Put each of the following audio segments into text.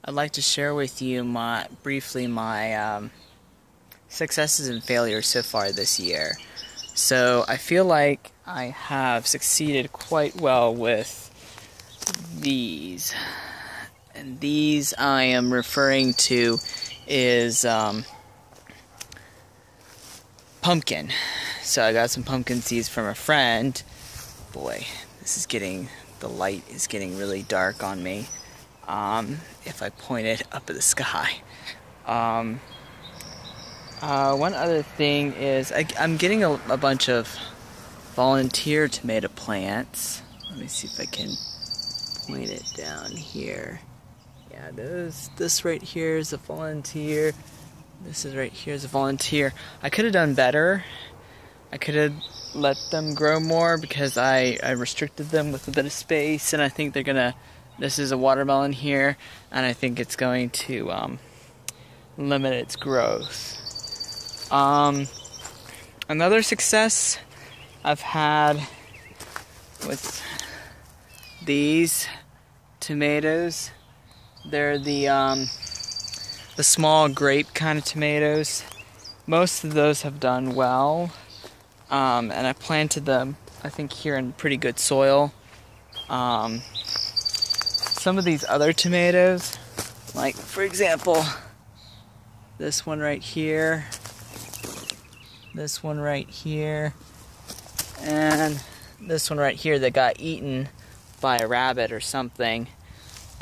I'd like to share with you briefly my successes and failures so far this year. So I feel like I have succeeded quite well with these. And these I am referring to is pumpkin. So I got some pumpkin seeds from a friend. Boy, the light is getting really dark on me. If I point it up at the sky. One other thing is I'm getting a bunch of volunteer tomato plants. Let me see if I can point it down here. Yeah, this right here is a volunteer. This is right here is a volunteer. I could have done better. I could have let them grow more because I restricted them with a bit of space, and I think they're gonna. This is a watermelon here, and I think it's going to limit its growth. Another success I've had with these tomatoes, they're the small grape kind of tomatoes. Most of those have done well, and I planted them, I think, here in pretty good soil. Some of these other tomatoes, like for example, this one right here, this one right here, and this one right here that got eaten by a rabbit or something,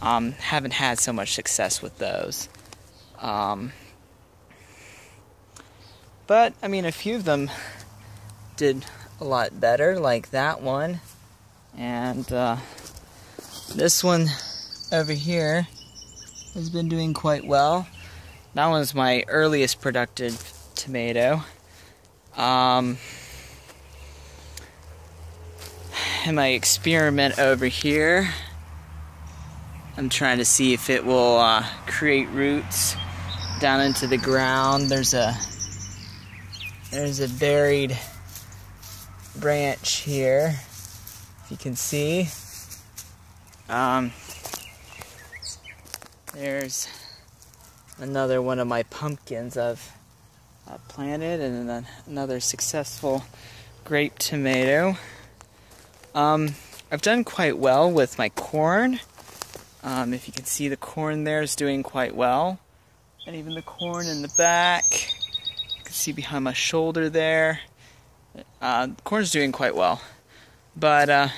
haven't had so much success with those. But, I mean, a few of them did a lot better, like that one, and this one over here has been doing quite well. That one's my earliest productive tomato. And my experiment over here, I'm trying to see if it will create roots down into the ground. There's a buried branch here, if you can see. There's another one of my pumpkins I've planted, and then another successful grape tomato. I've done quite well with my corn. If you can see, the corn there is doing quite well, and even the corn in the back. You can see behind my shoulder there. The corn's doing quite well, but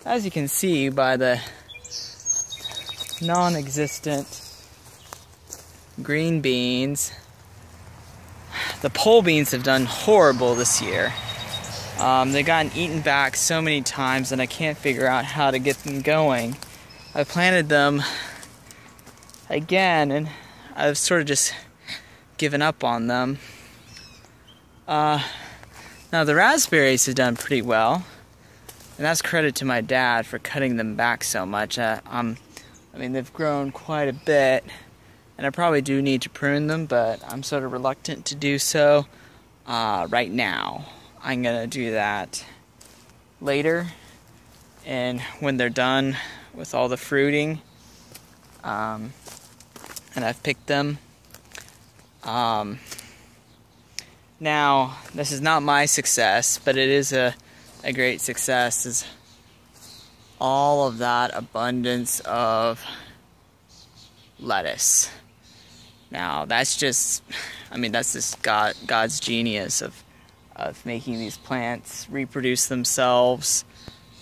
as you can see by the non-existent green beans, the pole beans have done horrible this year. They've gotten eaten back so many times, and I can't figure out how to get them going. I planted them again, and I've sort of just given up on them. Now the raspberries have done pretty well, and that's credit to my dad for cutting them back so much. I mean, they've grown quite a bit, and I probably do need to prune them, but I'm sort of reluctant to do so right now. I'm gonna do that later, and when they're done with all the fruiting, and I've picked them. Now, this is not my success, but it is a great success, is all of that abundance of lettuce. Now, that's just God's genius of making these plants reproduce themselves.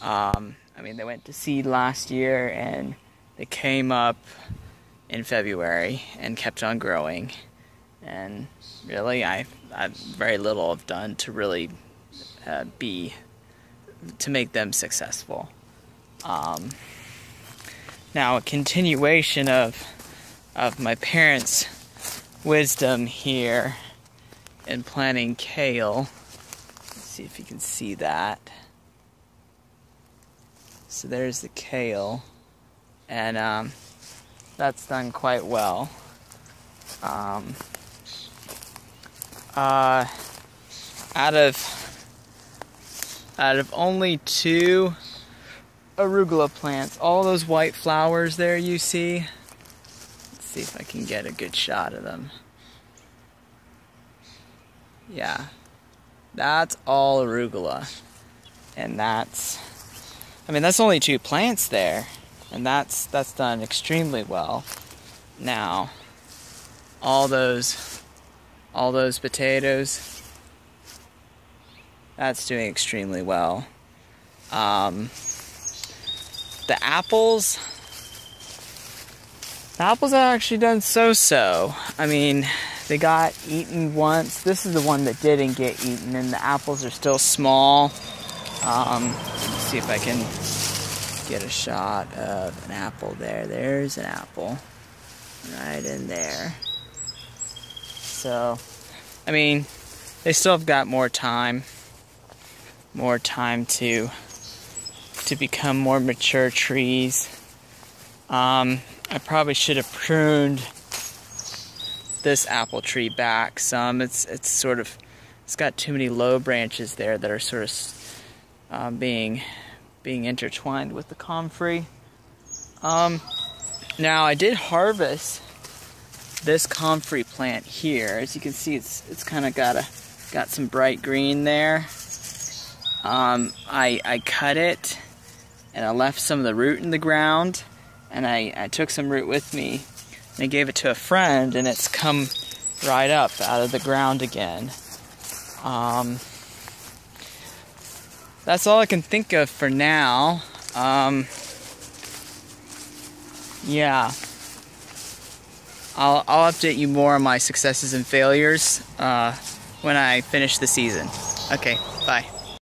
I mean, they went to seed last year, and they came up in February and kept on growing. And really, I've very little have done to really to make them successful. Now, a continuation of my parents' wisdom here in planting kale. Let's see if you can see that. So there's the kale, and that's done quite well. Out of only 2 arugula plants, all those white flowers there you see, see if I can get a good shot of them. Yeah, that's all arugula. And that's only 2 plants there. And that's done extremely well. Now, all those potatoes, that's doing extremely well. The apples have actually done so-so. I mean, they got eaten once. This is the one that didn't get eaten, and the apples are still small. Let's see if I can get a shot of an apple there. There's an apple right in there. So, I mean, they still have got more time to become more mature trees. I probably should have pruned this apple tree back some. It's got too many low branches there that are sort of being intertwined with the comfrey. Now I did harvest this comfrey plant here. As you can see, it's kind of got some bright green there. I cut it and I left some of the root in the ground, and I took some root with me and I gave it to a friend, and it's come right up out of the ground again. That's all I can think of for now. Yeah. I'll update you more on my successes and failures when I finish the season. Okay, bye.